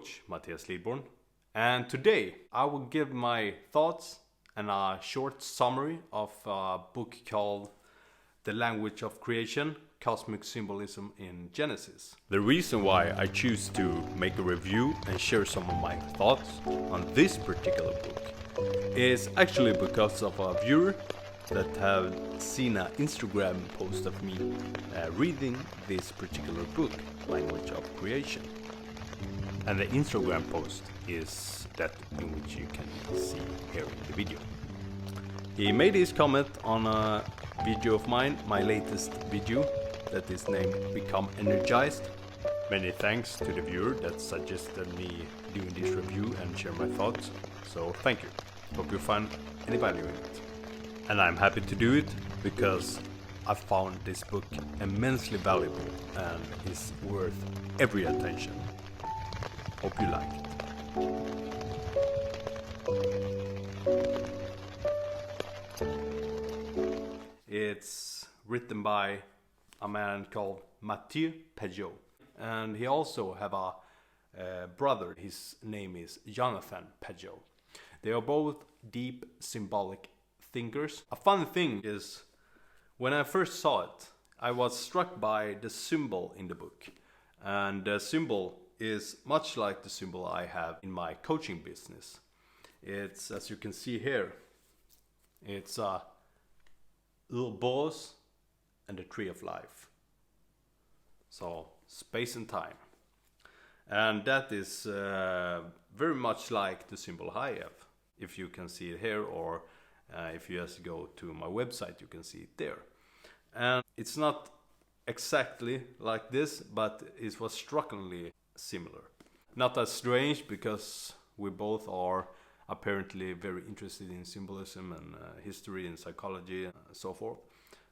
coach, Mattias Lidborn, and today I will give my thoughts and a short summary of a book called The Language of Creation, Cosmic Symbolism in Genesis. The reason why I choose to make a review and share some of my thoughts on this particular book is actually because of a viewer that have seen an Instagram post of me reading this particular book, Language of Creation. And the Instagram post is that in which you can see here in the video. He made his comment on a video of mine, my latest video, that is named Become Energized. Many thanks to the viewer that suggested me doing this review and share my thoughts. So thank you. Hope you find any value in it. And I'm happy to do it because I found this book immensely valuable and is worth every attention. Hope you like it. It's written by a man called Mathieu Pajot, and he also have a brother. His name is Jonathan Pajot. They are both deep symbolic thinkers. A fun thing is, when I first saw it, I was struck by the symbol in the book, and the symbol is much like the symbol I have in my coaching business. It's, as you can see here, it's a little boss and the tree of life. So space and time, and that is very much like the symbol I have. If you can see it here, or if you just go to my website, you can see it there. And it's not exactly like this, but it was strikingly similar. Not as strange, because we both are apparently very interested in symbolism and history and psychology and so forth.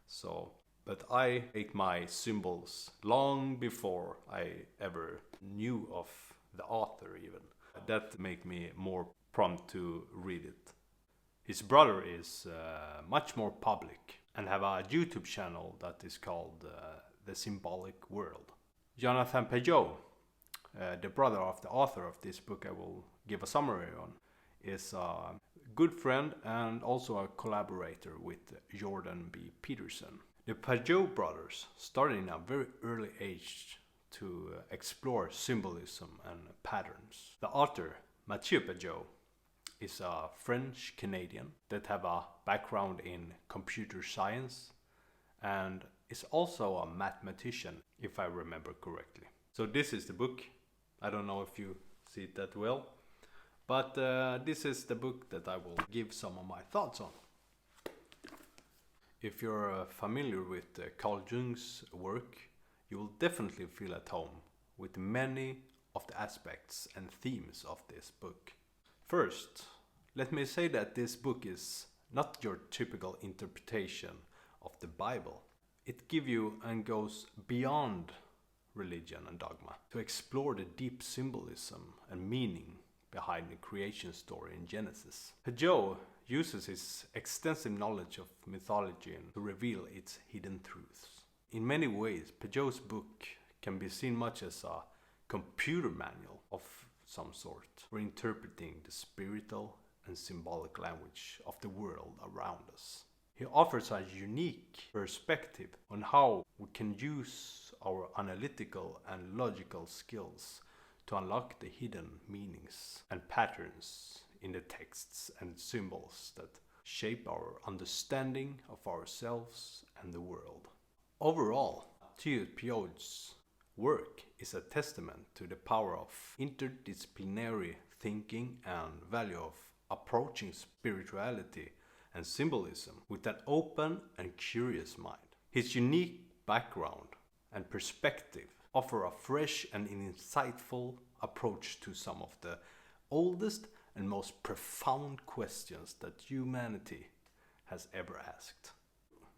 So, but I ate my symbols long before I ever knew of the author even. That made me more prompt to read it. His brother is much more public and have a YouTube channel that is called The Symbolic World. Jonathan Pajot, the brother of the author of this book I will give a summary on, is a good friend and also a collaborator with Jordan B. Peterson. The Pajot brothers started in a very early age to explore symbolism and patterns. The author, Mathieu Pajot, is a French-Canadian that have a background in computer science and is also a mathematician, if I remember correctly. So this is the book. I don't know if you see it that well, but this is the book that I will give some of my thoughts on. If you're familiar with Carl Jung's work, you will definitely feel at home with many of the aspects and themes of this book. First, let me say that this book is not your typical interpretation of the Bible. It gives you and goes beyond religion and dogma to explore the deep symbolism and meaning behind the creation story in Genesis. Pajot uses his extensive knowledge of mythology to reveal its hidden truths. In many ways, Pajot's book can be seen much as a computer manual of some sort for interpreting the spiritual and symbolic language of the world around us. He offers a unique perspective on how we can use our analytical and logical skills to unlock the hidden meanings and patterns in the texts and symbols that shape our understanding of ourselves and the world. Overall, Mathieu Pajot's work is a testament to the power of interdisciplinary thinking and value of approaching spirituality and symbolism with an open and curious mind. His unique background and perspective offer a fresh and insightful approach to some of the oldest and most profound questions that humanity has ever asked.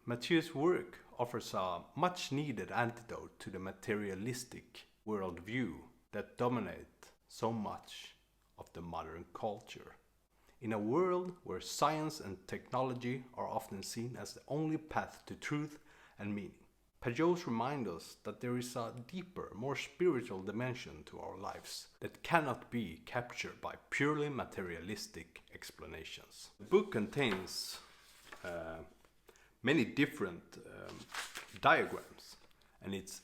Mathieu's work offers a much needed antidote to the materialistic worldview that dominates so much of the modern culture. In a world where science and technology are often seen as the only path to truth and meaning, Pajot reminds us that there is a deeper, more spiritual dimension to our lives that cannot be captured by purely materialistic explanations. The book contains many different diagrams, and it's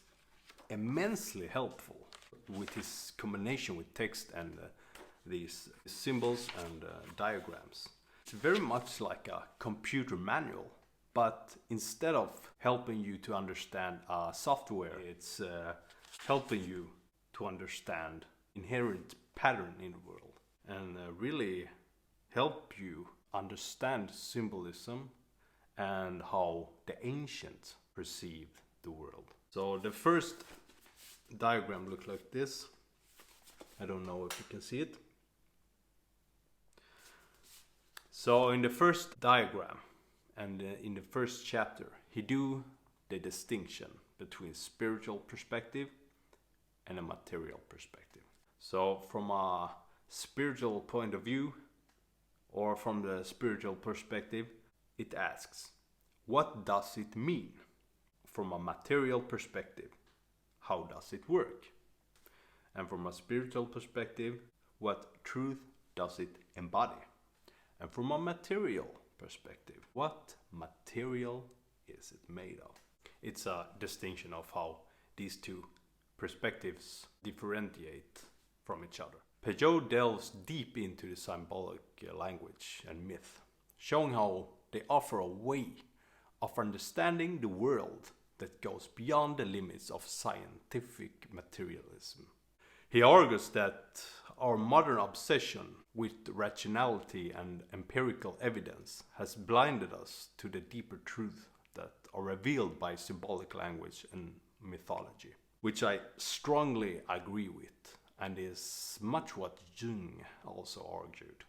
immensely helpful with his combination with text and these symbols and diagrams. It's very much like a computer manual, but instead of helping you to understand software, it's helping you to understand inherent pattern in the world and really help you understand symbolism and how the ancients perceived the world. So the first diagram looks like this. I don't know if you can see it. So in the first diagram and in the first chapter, he do the distinction between spiritual perspective and a material perspective. So from a spiritual point of view, or from the spiritual perspective, it asks, what does it mean? From a material perspective, how does it work? And from a spiritual perspective, what truth does it embody? And from a material perspective, what material is it made of? It's a distinction of how these two perspectives differentiate from each other. Pajot delves deep into the symbolic language and myth, showing how they offer a way of understanding the world that goes beyond the limits of scientific materialism. He argues that our modern obsession with rationality and empirical evidence has blinded us to the deeper truths that are revealed by symbolic language and mythology, which I strongly agree with, and is much what Jung also argued.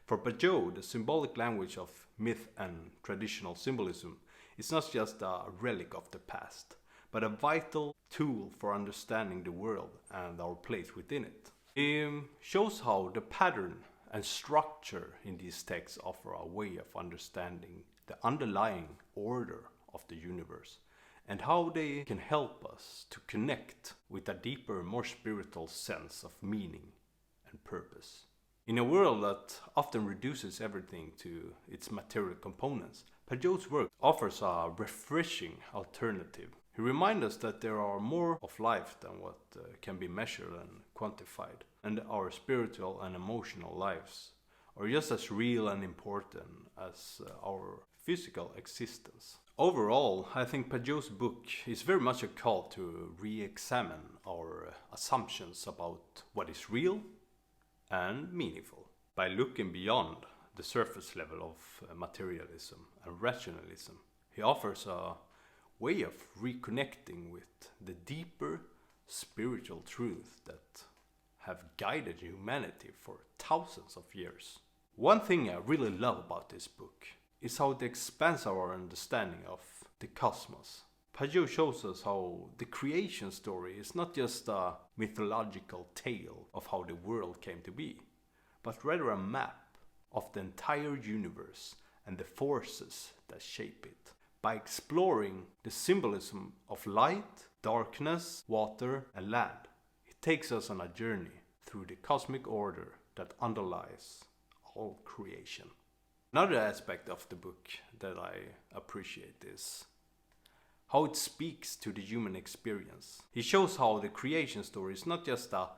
For Pajot, the symbolic language of myth and traditional symbolism is not just a relic of the past, but a vital tool for understanding the world and our place within it. It shows how the pattern and structure in these texts offer a way of understanding the underlying order of the universe, and how they can help us to connect with a deeper, more spiritual sense of meaning and purpose. In a world that often reduces everything to its material components, Pajot's work offers a refreshing alternative. He reminds us that there are more of life than what can be measured and quantified, and our spiritual and emotional lives are just as real and important as our physical existence. Overall, I think Pajot's book is very much a call to re-examine our assumptions about what is real and meaningful. By looking beyond the surface level of materialism and rationalism, he offers a way of reconnecting with the deeper spiritual truths that have guided humanity for thousands of years. One thing I really love about this book is how it expands our understanding of the cosmos. Pajot shows us how the creation story is not just a mythological tale of how the world came to be, but rather a map of the entire universe and the forces that shape it. By exploring the symbolism of light, darkness, water, and land, it takes us on a journey through the cosmic order that underlies all creation. Another aspect of the book that I appreciate is how it speaks to the human experience. He shows how the creation story is not just a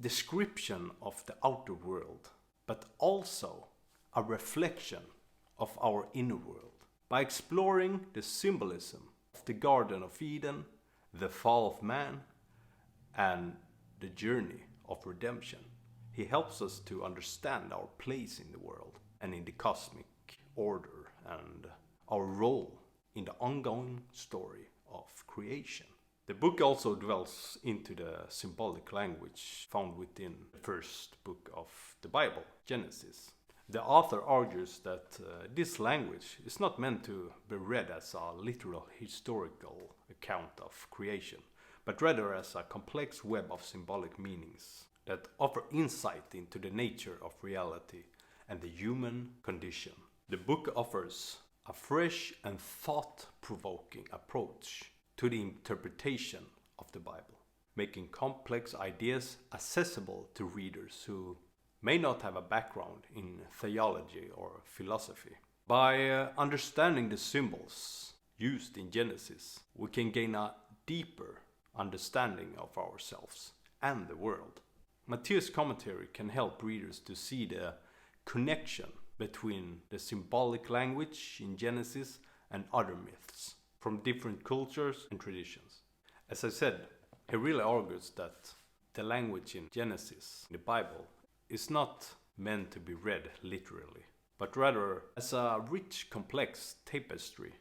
description of the outer world, but also a reflection of our inner world. By exploring the symbolism of the Garden of Eden, the fall of man, and the journey of redemption, he helps us to understand our place in the world and in the cosmic order and our role in the ongoing story of creation. The book also dwells into the symbolic language found within the first book of the Bible, Genesis. The author argues that this language is not meant to be read as a literal historical account of creation, but rather as a complex web of symbolic meanings that offer insight into the nature of reality and the human condition. The book offers a fresh and thought-provoking approach to the interpretation of the Bible, making complex ideas accessible to readers who may not have a background in theology or philosophy. By understanding the symbols used in Genesis, we can gain a deeper understanding of ourselves and the world. Matthew's commentary can help readers to see the connection between the symbolic language in Genesis and other myths from different cultures and traditions. As I said, he really argues that the language in Genesis, in the Bible, is not meant to be read literally, but rather as a rich, complex tapestry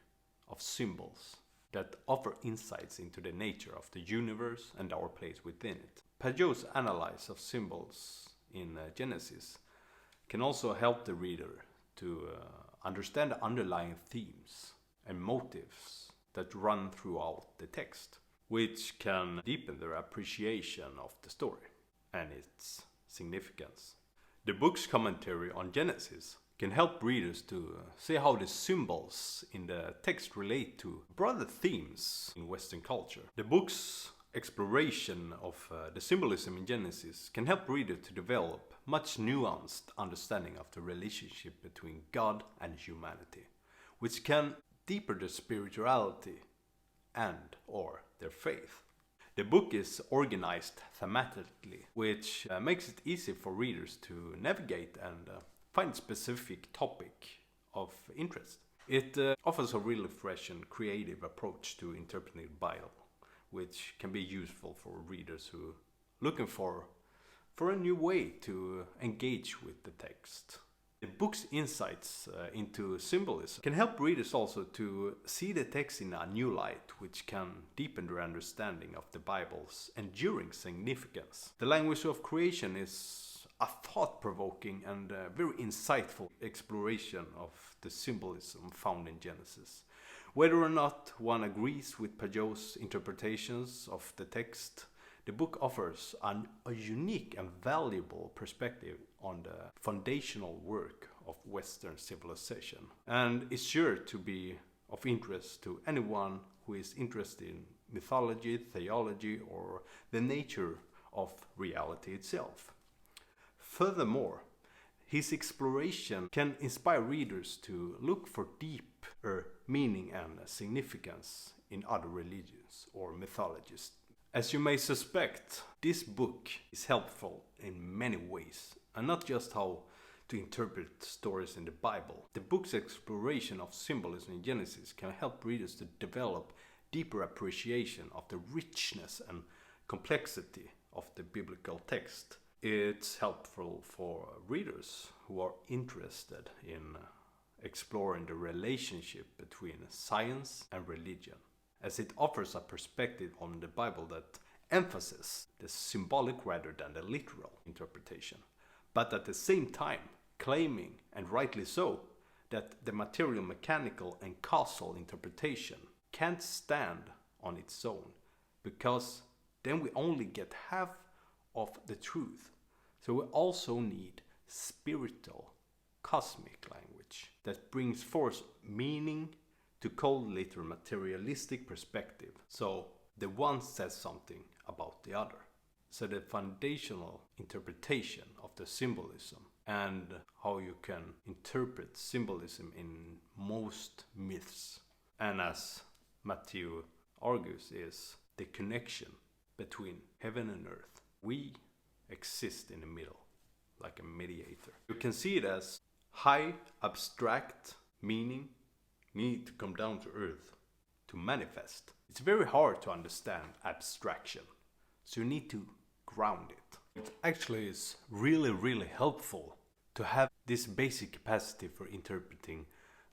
of symbols that offer insights into the nature of the universe and our place within it. Pajot's analysis of symbols in Genesis can also help the reader to understand the underlying themes and motives that run throughout the text, which can deepen their appreciation of the story and its significance. The book's commentary on Genesis can help readers to see how the symbols in the text relate to broader themes in Western culture. The book's exploration of the symbolism in Genesis can help readers to develop much nuanced understanding of the relationship between God and humanity, which can deepen their spirituality and or their faith. The book is organized thematically, which makes it easy for readers to navigate and find a specific topic of interest. It offers a really fresh and creative approach to interpreting the Bible, which can be useful for readers who are looking for a new way to engage with the text. The book's insights into symbolism can help readers also to see the text in a new light, which can deepen their understanding of the Bible's enduring significance. The language of creation is a thought-provoking and very insightful exploration of the symbolism found in Genesis. Whether or not one agrees with Pajot's interpretations of the text, the book offers a unique and valuable perspective on the foundational work of Western civilization, and is sure to be of interest to anyone who is interested in mythology, theology, or the nature of reality itself. Furthermore, his exploration can inspire readers to look for deeper meaning and significance in other religions or mythologies. As you may suspect, this book is helpful in many ways, and not just how to interpret stories in the Bible. The book's exploration of symbolism in Genesis can help readers to develop deeper appreciation of the richness and complexity of the biblical text. It's helpful for readers who are interested in exploring the relationship between science and religion, as it offers a perspective on the Bible that emphasizes the symbolic rather than the literal interpretation, but at the same time claiming, and rightly so, that the material, mechanical and causal interpretation can't stand on its own, because then we only get half of the truth. So we also need spiritual, cosmic language that brings forth meaning to cold, literal, materialistic perspective. So the one says something about the other. So the foundational interpretation of the symbolism and how you can interpret symbolism in most myths, and as Matthew argues, is the connection between heaven and earth. We exist in the middle, like a mediator. You can see it as high, abstract meaning need to come down to earth to manifest. It's very hard to understand abstraction, so you need to ground it. It actually is really helpful to have this basic capacity for interpreting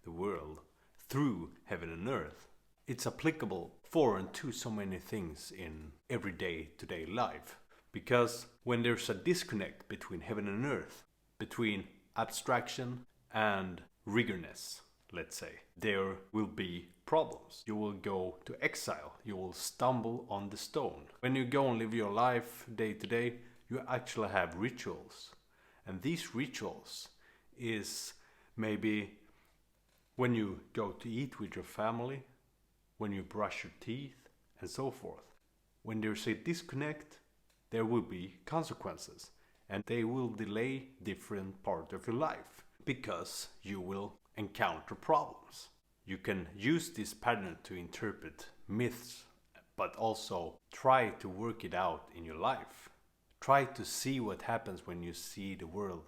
the world through heaven and earth. It's applicable for and to so many things in everyday today life, because when there's a disconnect between heaven and earth, between abstraction and rigorness, let's say, there will be problems. You will go to exile. You will stumble on the stone. When you go and live your life day to day, you actually have rituals. And these rituals is maybe when you go to eat with your family, when you brush your teeth, and so forth. When there's a disconnect, there will be consequences, and they will delay different parts of your life because you will encounter problems. You can use this pattern to interpret myths, but also try to work it out in your life. Try to see what happens when you see the world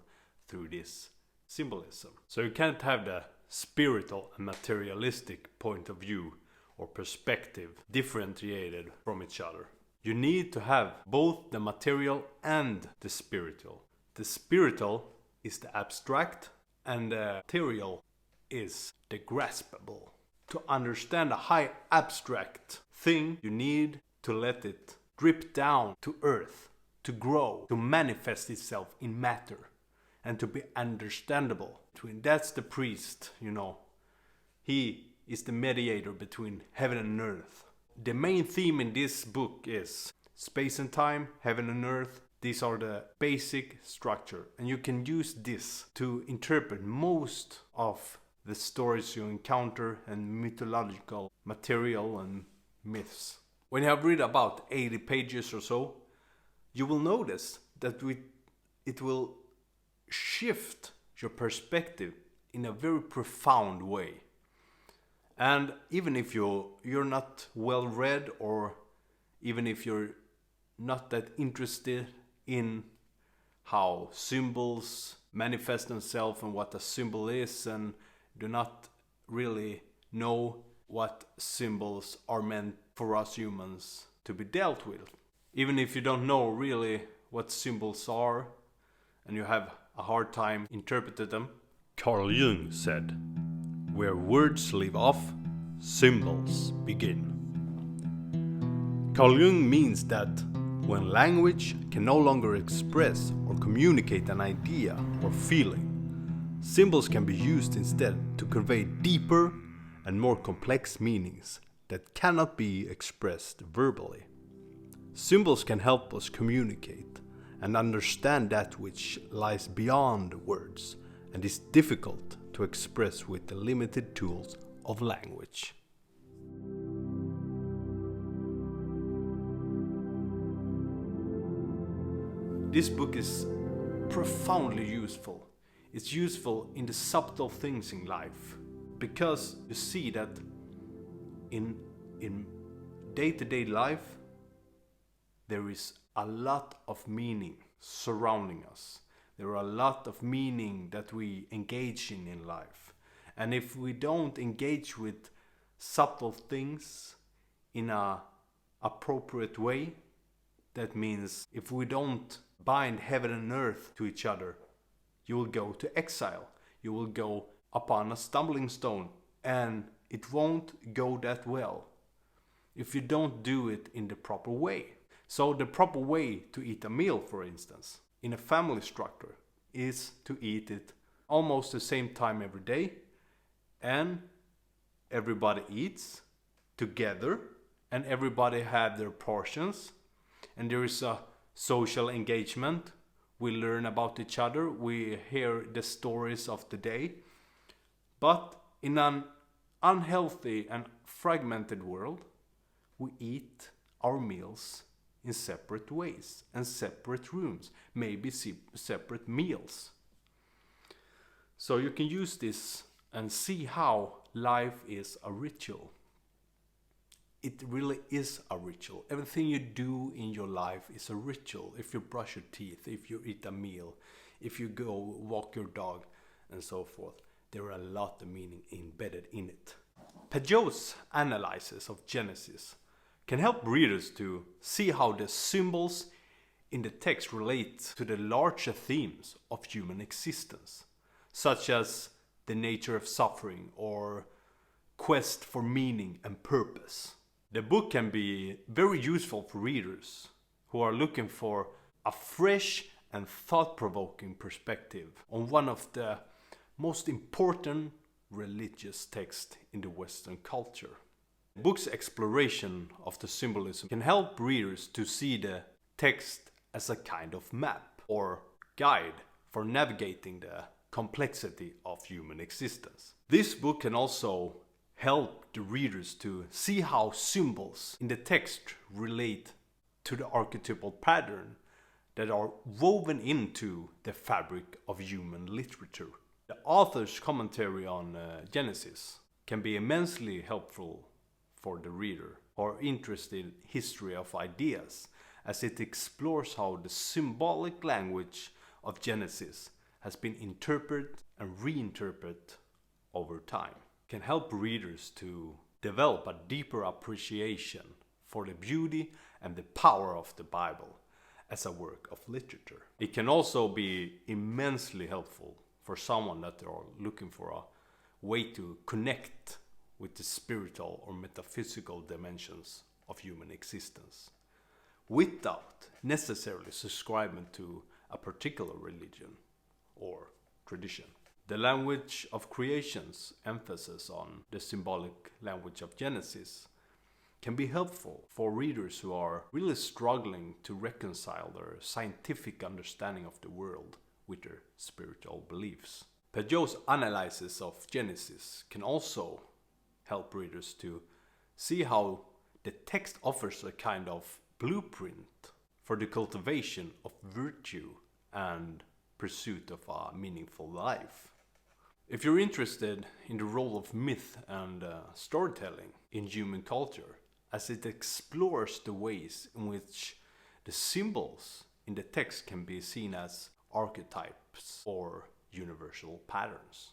through this symbolism. So you can't have the spiritual and materialistic point of view or perspective differentiated from each other. You need to have both the material and the spiritual. The spiritual is the abstract and the material is the graspable. To understand a high abstract thing, you need to let it drip down to earth, to grow, to manifest itself in matter, and to be understandable. That's the priest, He is the mediator between heaven and earth. The main theme in this book is space and time, heaven and earth. These are the basic structure, and you can use this to interpret most of the stories you encounter and mythological material and myths. When you have read about 80 pages or so, you will notice that it will shift your perspective in a very profound way. And even if you're not well read, or even if you're not that interested in how symbols manifest themselves and what a symbol is, and do not really know what symbols are meant for us humans to be dealt with. Even if you don't know really what symbols are and you have a hard time interpreting them, Carl Jung said, "Where words leave off, symbols begin." Carl Jung means that when language can no longer express or communicate an idea or feeling, symbols can be used instead to convey deeper and more complex meanings that cannot be expressed verbally. Symbols can help us communicate and understand that which lies beyond words and is difficult to express with the limited tools of language. This book is profoundly useful. It's useful in the subtle things in life, because you see that in day-to-day life there is a lot of meaning surrounding us. There are a lot of meaning that we engage in life. And if we don't engage with subtle things in an appropriate way, that means if we don't bind heaven and earth to each other, you will go to exile. You will go upon a stumbling stone, and it won't go that well if you don't do it in the proper way. So the proper way to eat a meal, for instance, in a family structure, is to eat it almost the same time every day, and everybody eats together, and everybody have their portions, and there is a social engagement. We learn about each other, we hear the stories of the day. But in an unhealthy and fragmented world, we eat our meals in separate ways and separate rooms, maybe separate meals. So you can use this and see how life is a ritual. It really is a ritual. Everything you do in your life is a ritual. If you brush your teeth, if you eat a meal, if you go walk your dog, and so forth. There are a lot of meaning embedded in it. Pajot's analysis of Genesis can help readers to see how the symbols in the text relate to the larger themes of human existence, such as the nature of suffering or quest for meaning and purpose. The book can be very useful for readers who are looking for a fresh and thought-provoking perspective on one of the most important religious texts in the Western culture. The book's exploration of the symbolism can help readers to see the text as a kind of map or guide for navigating the complexity of human existence. This book can also help the readers to see how symbols in the text relate to the archetypal pattern that are woven into the fabric of human literature. The author's commentary on Genesis can be immensely helpful for the reader or interested in history of ideas, as it explores how the symbolic language of Genesis has been interpreted and reinterpreted over time. It can help readers to develop a deeper appreciation for the beauty and the power of the Bible as a work of literature. It can also be immensely helpful for someone that they are looking for a way to connect with the spiritual or metaphysical dimensions of human existence, without necessarily subscribing to a particular religion or tradition. The language of creation's emphasis on the symbolic language of Genesis can be helpful for readers who are really struggling to reconcile their scientific understanding of the world with their spiritual beliefs. Peugeot's analysis of Genesis can also help readers to see how the text offers a kind of blueprint for the cultivation of virtue and pursuit of a meaningful life. If you're interested in the role of myth and storytelling in human culture, as it explores the ways in which the symbols in the text can be seen as archetypes or universal patterns.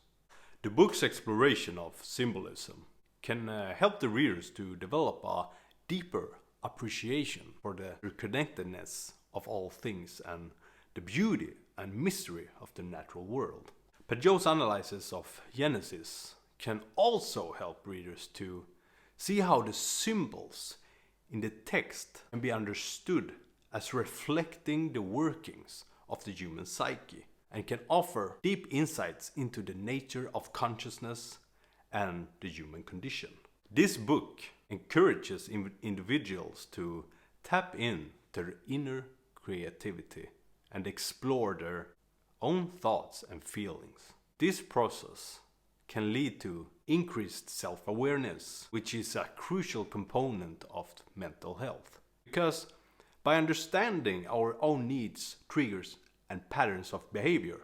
The book's exploration of symbolism can help the readers to develop a deeper appreciation for the connectedness of all things and the beauty and mystery of the natural world. Peugeot's analysis of Genesis can also help readers to see how the symbols in the text can be understood as reflecting the workings of the human psyche and can offer deep insights into the nature of consciousness and the human condition. This book encourages individuals to tap into their inner creativity and explore their own thoughts and feelings. This process can lead to increased self-awareness, which is a crucial component of mental health. Because by understanding our own needs, triggers, and patterns of behavior,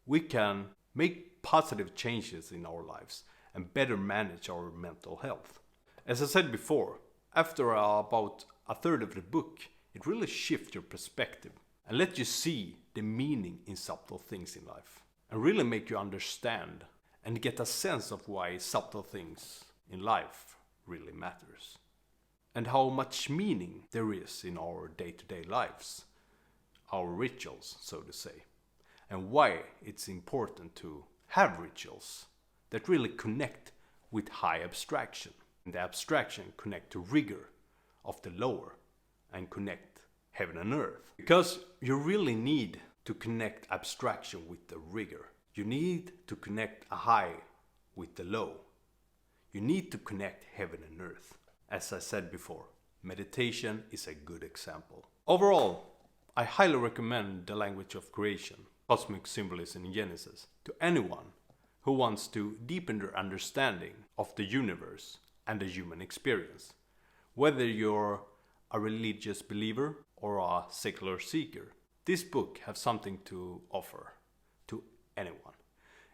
we can make positive changes in our lives and better manage our mental health. As I said before, after about a third of the book, it really shifts your perspective and lets you see the meaning in subtle things in life and really make you understand and get a sense of why subtle things in life really matters and how much meaning there is in our day-to-day lives, our rituals, so to say, and why it's important to have rituals that really connect with high abstraction. And the abstraction connect to rigor of the lower and connect heaven and earth. Because you really need to connect abstraction with the rigor. You need to connect a high with the low. You need to connect heaven and earth. As I said before, meditation is a good example. Overall, I highly recommend The Language of Creation, Cosmic Symbolism in Genesis, to anyone who wants to deepen their understanding of the universe and the human experience. Whether you're a religious believer or a secular seeker, this book has something to offer to anyone.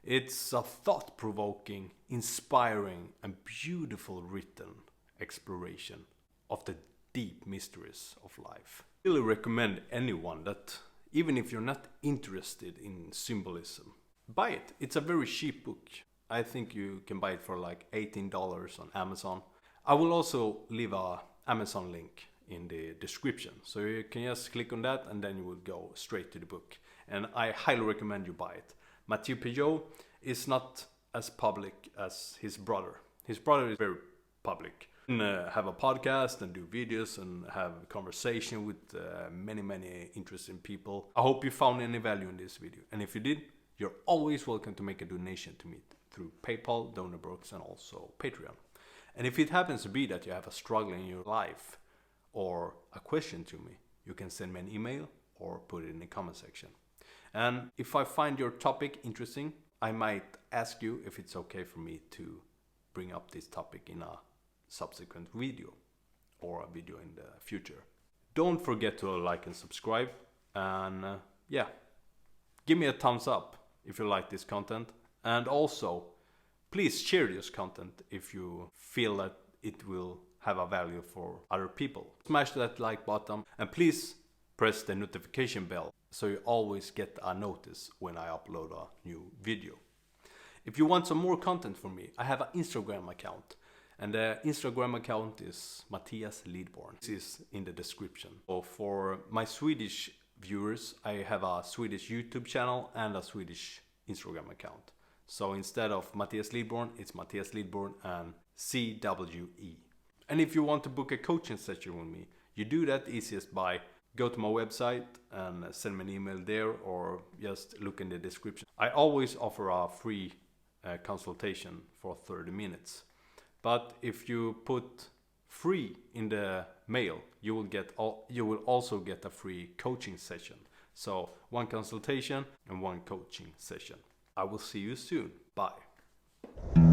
It's a thought-provoking, inspiring, and beautiful written exploration of the deep mysteries of life. I really recommend anyone that, even if you're not interested in symbolism, buy it. It's a very cheap book. I think you can buy it for like $18 on Amazon. I will also leave a Amazon link in the description, so you can just click on that and then you will go straight to the book. And I highly recommend you buy it. Mathieu Peugeot is not as public as his brother. His brother is very public. And, have a podcast and do videos and have conversation with many interesting people. I hope you found any value in this video. And if you did, you're always welcome to make a donation to me through PayPal, DonorBox, and also Patreon. And if it happens to be that you have a struggle in your life or a question to me, you can send me an email or put it in the comment section. And if I find your topic interesting, I might ask you if it's okay for me to bring up this topic in a subsequent video or a video in the future. Don't forget to like and subscribe, and yeah, give me a thumbs up if you like this content, and also please share this content if you feel that it will have a value for other people. Smash that like button and please press the notification bell so you always get a notice when I upload a new video. If you want some more content from me, I have an Instagram account, and the Instagram account is Mattias Lidborn. This is in the description. So for my Swedish viewers, I have a Swedish YouTube channel and a Swedish Instagram account. So instead of Mattias Lidborn, it's Mattias Lidborn and CWE. And if you want to book a coaching session with me, you do that easiest by go to my website and send me an email there, or just look in the description. I always offer a free consultation for 30 minutes. But if you put free in the mail, you will also get a free coaching session. So one consultation and one coaching session. I will see you soon. Bye.